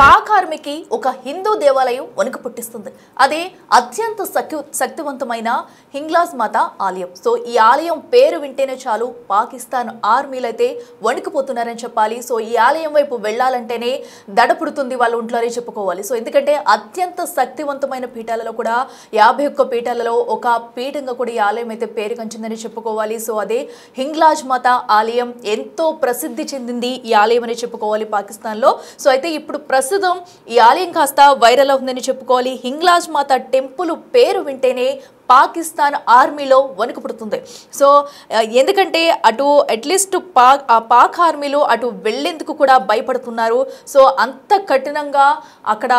పాక్ ఆర్మీకి ఒక హిందూ దేవాలయం వణుకు పుట్టిస్తుంది. అదే అత్యంత శక్తివంతమైన హింగ్లాజ్ మాత ఆలయం. సో ఈ ఆలయం పేరు వింటేనే చాలు పాకిస్తాన్ ఆర్మీలు అయితే వణుకుపోతున్నారని చెప్పాలి. సో ఈ ఆలయం వైపు వెళ్ళాలంటేనే దడపుడుతుంది వాళ్ళ ఒంట్లోనే చెప్పుకోవాలి. సో ఎందుకంటే అత్యంత శక్తివంతమైన పీఠాలలో కూడా 51 పీఠాలలో ఒక పీఠంగా కూడా ఈ ఆలయం అయితే పేరుగంచిందని చెప్పుకోవాలి. సో అదే హింగ్లాజ్ మాత ఆలయం ఎంతో ప్రసిద్ధి చెందింది ఈ ఆలయం అని చెప్పుకోవాలి పాకిస్తాన్లో. సో అయితే ఇప్పుడు ప్రస్తుతం ఈ ఆలయం కాస్త వైరల్ అవుతుందని చెప్పుకోవాలి. హింగ్లాజ్ మాత టెంపుల్ పేరు వింటేనే పాకిస్తాన్ ఆర్మీలో వణుకు పుడుతుంది. సో ఎందుకంటే అటు అట్లీస్ట్ పాక్ ఆర్మీలో అటు వెళ్లేందుకు కూడా భయపడుతున్నారు. సో అంత కఠినంగా అక్కడ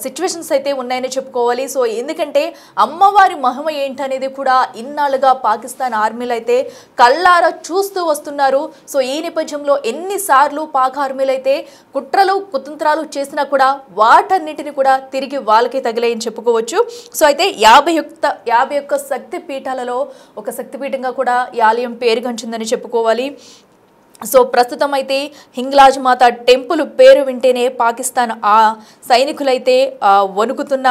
సిచ్యువేషన్స్ అయితే ఉన్నాయని చెప్పుకోవాలి. సో ఎందుకంటే అమ్మవారి మహిమ ఏంటనేది కూడా ఇన్నాళ్ళుగా పాకిస్తాన్ ఆర్మీలు అయితే కళ్ళారా చూస్తూ వస్తున్నారు. సో ఈ నేపథ్యంలో ఎన్నిసార్లు పాక్ ఆర్మీలు అయితే కుట్రలు కుతంత్రాలు చేసినా కూడా వాటన్నిటిని కూడా తిరిగి వాళ్ళకి తగిలాయని చెప్పుకోవచ్చు. సో అయితే 51 శక్తి పీఠాలలో ఒక శక్తిపీఠంగా కూడా ఈ ఆలయం పేరుగంచిందని చెప్పుకోవాలి. సో ప్రస్తుతం అయితే హింగ్లాజ్ మాత టెంపుల్ పేరు వింటేనే పాకిస్తాన్ సైనికులైతే వణుకుతున్న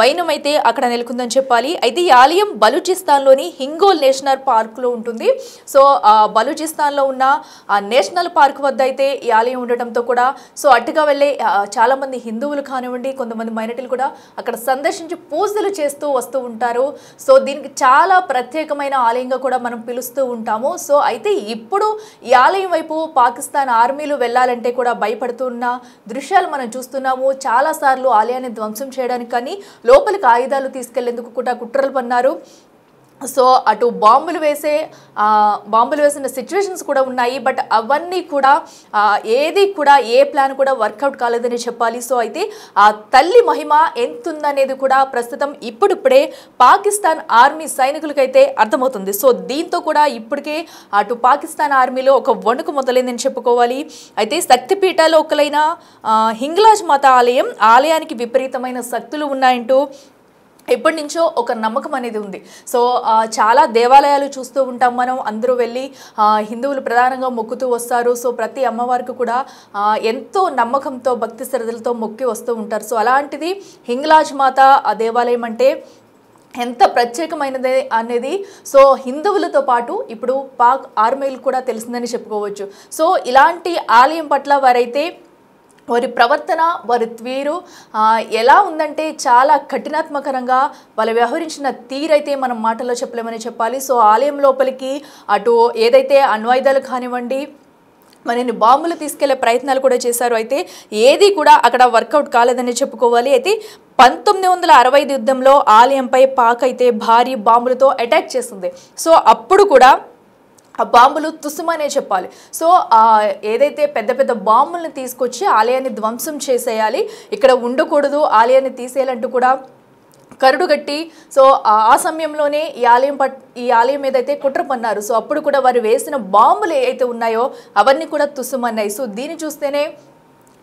వైనం అయితే అక్కడ నెలకొందని చెప్పాలి. అయితే ఈ ఆలయం బలూచిస్తాన్లోని హింగోల్ నేషనల్ పార్క్లో ఉంటుంది. సో బలూచిస్తాన్లో ఉన్న నేషనల్ పార్క్ వద్ద అయితే ఈ ఆలయం ఉండటంతో కూడా సో అటుగా వెళ్ళే చాలామంది హిందువులు కానివ్వండి, కొంతమంది మైనారిటీలు కూడా అక్కడ సందర్శించి పూజలు చేస్తూ వస్తూ ఉంటారు. సో దీనికి చాలా ప్రత్యేకమైన ఆలయంగా కూడా మనం పిలుస్తూ ఉంటాము. సో అయితే ఇప్పుడు ఈ ఆలయం వైపు పాకిస్తాన్ ఆర్మీలు వెళ్లాలంటే కూడా భయపడుతున్న దృశ్యాలు మనం చూస్తున్నాము. చాలా సార్లు ఆలయాన్ని ధ్వంసం చేయడానికి కానీ లోపలికి ఆయుధాలు తీసుకెళ్లేందుకు కూడా కుట్రలు పన్నారు. సో అటు బాంబులు వేసిన సిచ్యువేషన్స్ కూడా ఉన్నాయి. బట్ అవన్నీ కూడా ఏది కూడా ఏ ప్లాన్ కూడా వర్కౌట్ కాలేదని చెప్పాలి. సో అయితే ఆ తల్లి మహిమ ఎంతుందనేది కూడా ప్రస్తుతం ఇప్పుడిప్పుడే పాకిస్తాన్ ఆర్మీ సైనికులకైతే అర్థమవుతుంది. సో దీంతో కూడా ఇప్పటికే అటు పాకిస్తాన్ ఆర్మీలో ఒక వణుకు మొదలైందని చెప్పుకోవాలి. అయితే శక్తిపీఠాలు ఒకలైన హింగ్లాజ్ మాత ఆలయానికి విపరీతమైన శక్తులు ఉన్నాయంటూ ఎప్పటి నుంచో ఒక నమ్మకం అనేది ఉంది. సో చాలా దేవాలయాలు చూస్తూ ఉంటాం మనం. అందరూ వెళ్ళి హిందువులు ప్రధానంగా మొక్కుతూ వస్తారు. సో ప్రతి అమ్మవారికి కూడా ఎంతో నమ్మకంతో భక్తి శ్రద్ధలతో మొక్కి వస్తూ ఉంటారు. సో అలాంటిది హింగ్లాజ్ మాత దేవాలయం అంటే ఎంత ప్రత్యేకమైనది అనేది సో హిందువులతో పాటు ఇప్పుడు పాక్ ఆర్మీలు కూడా తెలిసిందని చెప్పుకోవచ్చు. సో ఇలాంటి ఆలయం పట్ల వారి ప్రవర్తన, వారి తీరు ఎలా ఉందంటే చాలా కఠినాత్మకరంగా వాళ్ళు వ్యవహరించిన తీరైతే మనం మాటల్లో చెప్పలేమని చెప్పాలి. సో ఆలయం లోపలికి అటు ఏదైతే అణ్వాయుధాలు కానివ్వండి, మరిన్ని బాంబులు తీసుకెళ్లే ప్రయత్నాలు కూడా చేశారు. అయితే ఏది కూడా అక్కడ వర్కౌట్ కాలేదని చెప్పుకోవాలి. అయితే 1965 యుద్ధంలో ఆలయంపై పాక్ అయితే భారీ బాంబులతో అటాక్ చేస్తుంది. సో అప్పుడు కూడా ఆ బాంబులు తుస్సుమనే చెప్పాలి. సో ఏదైతే పెద్ద పెద్ద బాంబులను తీసుకొచ్చి ఆలయాన్ని ధ్వంసం చేసేయాలి, ఇక్కడ ఉండకూడదు, ఆలయాన్ని తీసేయాలంటూ కూడా కరుడుగట్టి సో ఆ సమయంలోనే ఈ ఆలయం ఏదైతే కుట్ర పన్నారు. సో అప్పుడు కూడా వారు వేసిన బాంబులు ఏవైతే ఉన్నాయో అవన్నీ కూడా తుస్సుమన్నాయి. సో దీన్ని చూస్తేనే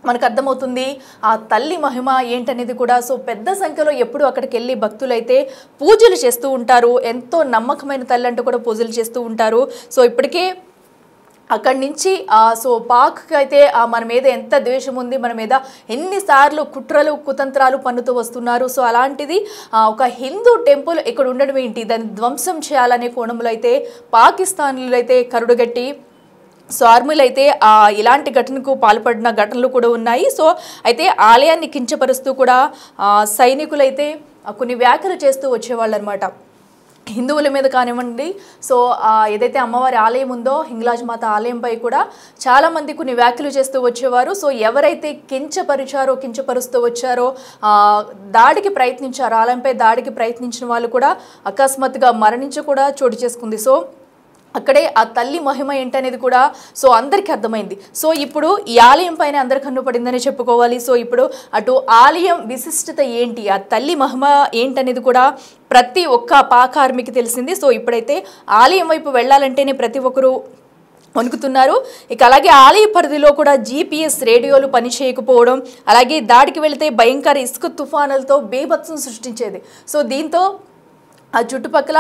మనకు అర్థమవుతుంది ఆ తల్లి మహిమ ఏంటనేది కూడా. సో పెద్ద సంఖ్యలో ఎప్పుడు అక్కడికి వెళ్ళి భక్తులు అయితే పూజలు చేస్తూ ఉంటారు. ఎంతో నమ్మకమైన తల్లి అంటూ కూడా పూజలు చేస్తూ ఉంటారు. సో ఇప్పటికే అక్కడి నుంచి సో పాక్కి అయితే మన మీద ఎంత ద్వేషం ఉంది, మన మీద ఎన్నిసార్లు కుట్రలు కుతంత్రాలు పన్నుతూ వస్తున్నారు. సో అలాంటిది ఒక హిందూ టెంపుల్ ఇక్కడ ఉండడం ఏంటి, దాన్ని ధ్వంసం చేయాలనే కోణంలో అయితే పాకిస్తాన్లో అయితే కరుడుగట్టి సో ఆర్మీలు అయితే ఇలాంటి ఘటనకు పాల్పడిన ఘటనలు కూడా ఉన్నాయి. సో అయితే ఆలయాన్ని కించపరుస్తూ కూడా సైనికులైతే కొన్ని వ్యాఖ్యలు చేస్తూ వచ్చేవాళ్ళు అనమాట హిందువుల మీద కానివ్వండి. సో ఏదైతే అమ్మవారి ఆలయం ఉందో హింగ్లాజ్ మాత ఆలయంపై కూడా చాలామంది కొన్ని వ్యాఖ్యలు చేస్తూ వచ్చేవారు. సో ఎవరైతే కించపరుస్తూ వచ్చారో దాడికి ప్రయత్నించారో ఆలయంపై దాడికి ప్రయత్నించిన వాళ్ళు కూడా అకస్మాత్తుగా మరణించి కూడా చోటు చేసుకుంది. సో అక్కడే ఆ తల్లి మహిమ ఏంటనేది కూడా సో అందరికీ అర్థమైంది. సో ఇప్పుడు ఈ ఆలయం పైన అందరి కన్ను పడిందని చెప్పుకోవాలి. సో ఇప్పుడు అటు ఆలయం విశిష్టత ఏంటి, ఆ తల్లి మహిమ ఏంటనేది కూడా ప్రతి ఒక్క పాక్ ఆర్మీకి తెలిసింది. సో ఇప్పుడైతే ఆలయం వైపు వెళ్ళాలంటేనే ప్రతి ఒక్కరూ వణుకుతున్నారు. ఇక అలాగే ఆలయ పరిధిలో కూడా GPS రేడియోలు పనిచేయకపోవడం, అలాగే దాడికి వెళితే భయంకర ఇసుక తుఫానులతో బీభత్సం సృష్టించేది. సో దీంతో ఆ చుట్టుపక్కల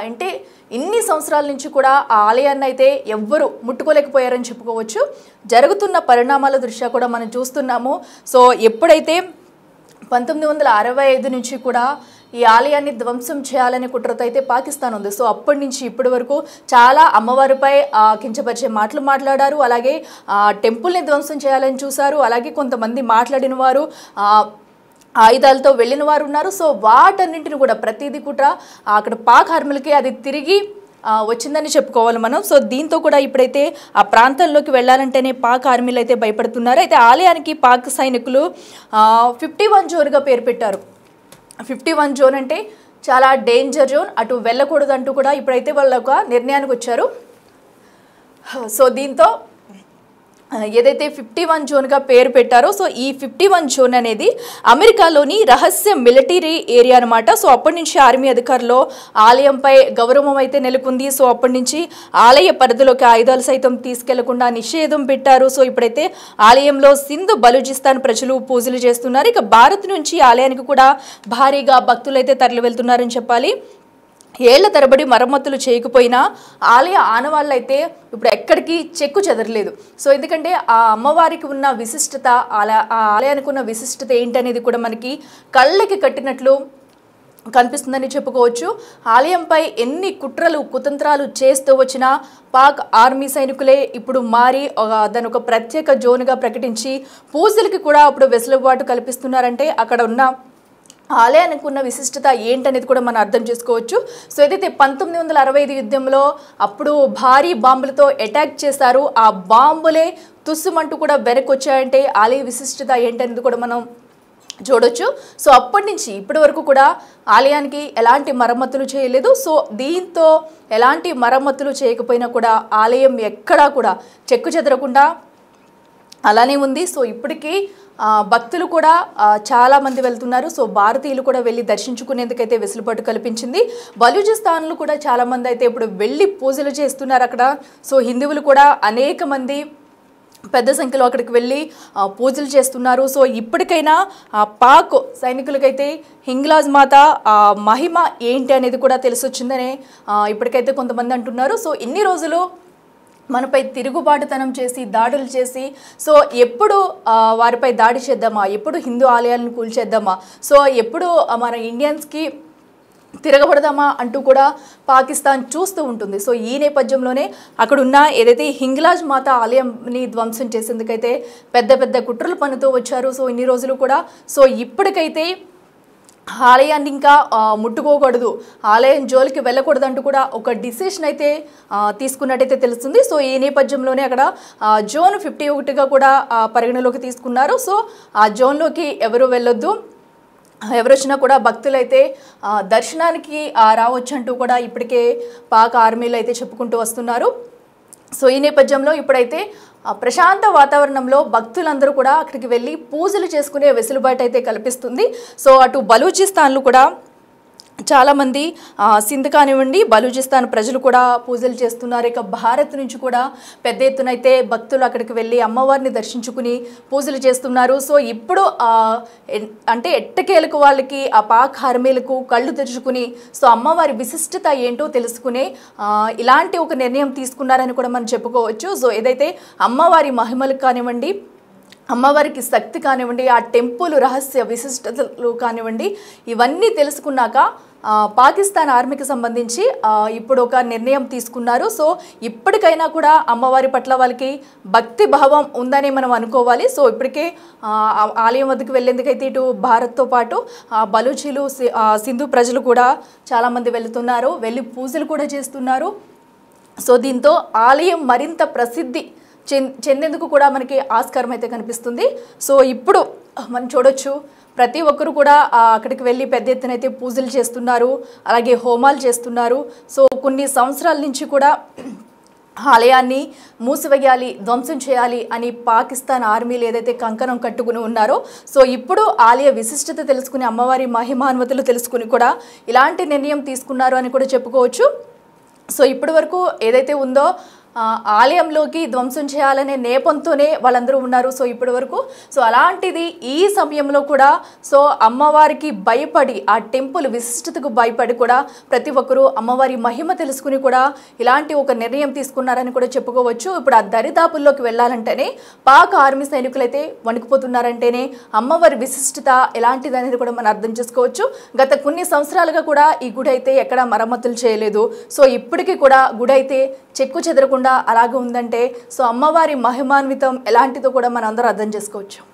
అంటే ఇన్ని సంవత్సరాల నుంచి కూడా ఆ ఆలయాన్ని అయితే ఎవ్వరు ముట్టుకోలేకపోయారని చెప్పుకోవచ్చు. జరుగుతున్న పరిణామాల దృష్ట్యా కూడా మనం చూస్తున్నాము. సో ఎప్పుడైతే 1965 నుంచి కూడా ఈ ఆలయాన్ని ధ్వంసం చేయాలనే కుట్రతో అయితే పాకిస్తాన్ ఉంది. సో అప్పటి నుంచి ఇప్పటి వరకు చాలా అమ్మవారిపై కించపరిచే మాటలు మాట్లాడారు. అలాగే టెంపుల్ని ధ్వంసం చేయాలని చూశారు. అలాగే కొంతమంది మాట్లాడిన వారు ఆయుధాలతో వెళ్ళిన వారు ఉన్నారు. సో వాటన్నింటిని కూడా ప్రతిదీ కూడా అక్కడ పాక్ ఆర్మీలకి అది తిరిగి వచ్చిందని చెప్పుకోవాలి మనం. సో దీంతో కూడా ఇప్పుడైతే ఆ ప్రాంతంలోకి వెళ్ళాలంటేనే పాక్ ఆర్మీలు అయితే భయపడుతున్నారు. అయితే ఆలయానికి పాక్ సైనికులు 51 జోన్గా పేరు పెట్టారు. 51 జోన్ అంటే చాలా డేంజర్ జోన్, అటు వెళ్ళకూడదు అంటూ కూడా ఇప్పుడైతే వాళ్ళు ఒక నిర్ణయానికి వచ్చారు. సో దీంతో ఏదైతే 51 జోన్గా పేరు పెట్టారో సో ఈ 51 జోన్ అనేది అమెరికాలోని రహస్య మిలిటరీ ఏరియా అనమాట. సో అప్పటి నుంచి ఆర్మీ అధికారులు ఆలయంపై గౌరవం అయితే నెలకొంది. సో అప్పటి నుంచి ఆలయ పరిధిలోకి ఆయుధాలు సైతం తీసుకెళ్లకుండా నిషేధం పెట్టారు. సో ఇప్పుడైతే ఆలయంలో సింధు బలూచిస్తాన్ ప్రజలు పూజలు చేస్తున్నారు. ఇక భారత్ నుంచి ఆలయానికి కూడా భారీగా భక్తులు అయితే తరలి వెళ్తున్నారని చెప్పాలి. ఏళ్ల తరబడి మరమ్మతులు చేయకపోయినా ఆలయ ఆనవాళ్ళు అయితే ఇప్పుడు ఎక్కడికి చెక్కు చెదరలేదు. సో ఎందుకంటే ఆ అమ్మవారికి ఉన్న విశిష్టత, ఆ ఆలయానికి ఉన్న విశిష్టత ఏంటనేది కూడా మనకి కళ్ళకి కట్టినట్లు కనిపిస్తుందని చెప్పుకోవచ్చు. ఆలయంపై ఎన్ని కుట్రలు కుతంత్రాలు చేస్తూ వచ్చిన పాక్ ఆర్మీ సైనికులే ఇప్పుడు మారి దాని ఒక ప్రత్యేక జోన్గా ప్రకటించి పూజలకి కూడా అప్పుడు వెసులుబాటు కల్పిస్తున్నారంటే అక్కడ ఉన్న ఆలయానికి ఉన్న విశిష్టత ఏంటనేది కూడా మనం అర్థం చేసుకోవచ్చు. సో ఏదైతే 1965 యుద్ధంలో అప్పుడు భారీ బాంబులతో అటాక్ చేశారు, ఆ బాంబులే తుస్సుమంటూ కూడా వెనక్కి వచ్చాయంటే ఆలయ విశిష్టత ఏంటనేది కూడా మనం చూడొచ్చు. సో అప్పటి నుంచి ఇప్పటి వరకు కూడా ఆలయానికి ఎలాంటి మరమ్మతులు చేయలేదు. సో దీంతో ఎలాంటి మరమ్మతులు చేయకపోయినా కూడా ఆలయం ఎక్కడా కూడా చెక్కు చెదరకుండా అలానే ఉంది. సో ఇప్పటికీ భక్తులు కూడా చాలామంది వెళ్తున్నారు. సో భారతీయులు కూడా వెళ్ళి దర్శించుకునేందుకైతే వెసులుబాటు కల్పించింది. బలూచిస్తాన్లు కూడా చాలామంది అయితే ఇప్పుడు వెళ్ళి పూజలు చేస్తున్నారు అక్కడ. సో హిందువులు కూడా అనేక మంది పెద్ద సంఖ్యలో అక్కడికి వెళ్ళి పూజలు చేస్తున్నారు. సో ఇప్పటికైనా పాక్ సైనికులకైతే హింగ్లాజ్ మాత మహిమ ఏంటి అనేది కూడా తెలిసొచ్చిందని ఇప్పటికైతే కొంతమంది అంటున్నారు. సో ఇన్ని రోజులు మనపై తిరుగుబాటుతనం చేసి దాడులు చేసి సో ఎప్పుడు వారిపై దాడి చేద్దామా, ఎప్పుడు హిందూ ఆలయాలను కూల్చేద్దామా, సో ఎప్పుడు మన ఇండియన్స్కి తిరగబడదామా అంటూ కూడా పాకిస్తాన్ చూస్తూ ఉంటుంది. సో ఈ నేపథ్యంలోనే అక్కడున్న ఏదైతే హింగ్లాజ్ మాత ఆలయంని ధ్వంసం చేసేందుకైతే పెద్ద పెద్ద కుట్రలు పన్నుతూ వచ్చారు. సో ఇన్ని రోజులు కూడా సో ఇప్పటికైతే ఆలయాన్ని ఇంకా ముట్టుకోకూడదు, ఆలయం జోలికి వెళ్ళకూడదు అంటూ కూడా ఒక డిసిషన్ అయితే తీసుకున్నట్టయితే తెలుస్తుంది. సో ఈ నేపథ్యంలోనే అక్కడ జోన్ 51గా కూడా పరిగణలోకి తీసుకున్నారు. సో ఆ జోన్లోకి ఎవరు వెళ్ళొద్దు, ఎవరు వచ్చినా కూడా భక్తులైతే దర్శనానికి రావచ్చు అంటూ కూడా ఇప్పటికే పాక్ ఆర్మీలు అయితే చెప్పుకుంటూ వస్తున్నారు. సో ఈ నేపథ్యంలో ఇప్పుడైతే ప్రశాంత వాతావరణంలో భక్తులందరూ కూడా అక్కడికి వెళ్ళి పూజలు చేసుకునే వెసులుబాటు అయితే కల్పిస్తుంది. సో అటు బలూచిస్తాన్లు కూడా చాలామంది సింధ్ కానివ్వండి బలూచిస్తాన్ ప్రజలు కూడా పూజలు చేస్తున్నారు. ఇక భారత్ నుంచి కూడా పెద్ద ఎత్తున అయితే భక్తులు అక్కడికి వెళ్ళి అమ్మవారిని దర్శించుకుని పూజలు చేస్తున్నారు. సో ఇప్పుడు అంటే ఎట్టకేలకు వాళ్ళకి ఆ పాక్ ఆర్మీలకు కళ్ళు తెరుచుకుని సో అమ్మవారి విశిష్టత ఏంటో తెలుసుకునే ఇలాంటి ఒక నిర్ణయం తీసుకున్నారని కూడా మనం చెప్పుకోవచ్చు. సో ఏదైతే అమ్మవారి మహిమలు కానివ్వండి, అమ్మవారికి శక్తి కానివ్వండి, ఆ టెంపుల్ రహస్య విశిష్టతలు కానివ్వండి, ఇవన్నీ తెలుసుకున్నాక పాకిస్తాన్ ఆర్మీకి సంబంధించి ఇప్పుడు ఒక నిర్ణయం తీసుకున్నారు. సో ఇప్పటికైనా కూడా అమ్మవారి పట్ల వాళ్ళకి భక్తి భావం ఉందని మనం అనుకోవాలి. సో ఇప్పటికే ఆలయం వద్దకు వెళ్ళేందుకైతే ఇటు భారత్తో పాటు బలూచీలు సింధు ప్రజలు కూడా చాలామంది వెళ్తున్నారు, వెళ్ళి పూజలు కూడా చేస్తున్నారు. సో దీంతో ఆలయం మరింత ప్రసిద్ధి చెందేందుకు కూడా మనకి ఆస్కారం అయితే కనిపిస్తుంది. సో ఇప్పుడు మనం చూడొచ్చు ప్రతి ఒక్కరు కూడా అక్కడికి వెళ్ళి పెద్ద ఎత్తున అయితే పూజలు చేస్తున్నారు, అలాగే హోమాలు చేస్తున్నారు. సో కొన్ని సంవత్సరాల నుంచి కూడా ఆలయాన్ని మూసివేయాలి, ధ్వంసం చేయాలి అని పాకిస్తాన్ ఆర్మీలు ఏదైతే కంకణం కట్టుకుని ఉన్నారో సో ఇప్పుడు ఆలయ విశిష్టత తెలుసుకుని అమ్మవారి మహిమాన్వతులు తెలుసుకుని కూడా ఇలాంటి నిర్ణయం తీసుకున్నారు అని కూడా చెప్పుకోవచ్చు. సో ఇప్పటి వరకు ఏదైతే ఉందో ఆలయంలోకి ధ్వంసం చేయాలనే నేపంతోనే వాళ్ళందరూ ఉన్నారు. సో ఇప్పటి వరకు సో అలాంటిది ఈ సమయంలో కూడా సో అమ్మవారికి భయపడి ఆ టెంపుల్ విశిష్టతకు భయపడి కూడా ప్రతి ఒక్కరూ అమ్మవారి మహిమ తెలుసుకుని కూడా ఇలాంటి ఒక నిర్ణయం తీసుకున్నారని కూడా చెప్పుకోవచ్చు. ఇప్పుడు ఆ దరిదాపుల్లోకి వెళ్ళాలంటేనే పాక్ ఆర్మీ సైనికులైతే వణికిపోతున్నారంటేనే అమ్మవారి విశిష్టత ఎలాంటిది అనేది కూడా మనం అర్థం చేసుకోవచ్చు. గత కొన్ని సంవత్సరాలుగా కూడా ఈ గుడి అయితే ఎక్కడ మరమ్మతులు చేయలేదు. సో ఇప్పటికీ కూడా గుడి అయితే చెక్కు చెదరకుండా అలాగే ఉందంటే సో అమ్మవారి మహిమాన్వితం ఎలాంటిదో కూడా మనం అందరూ అర్థం చేసుకోవచ్చు.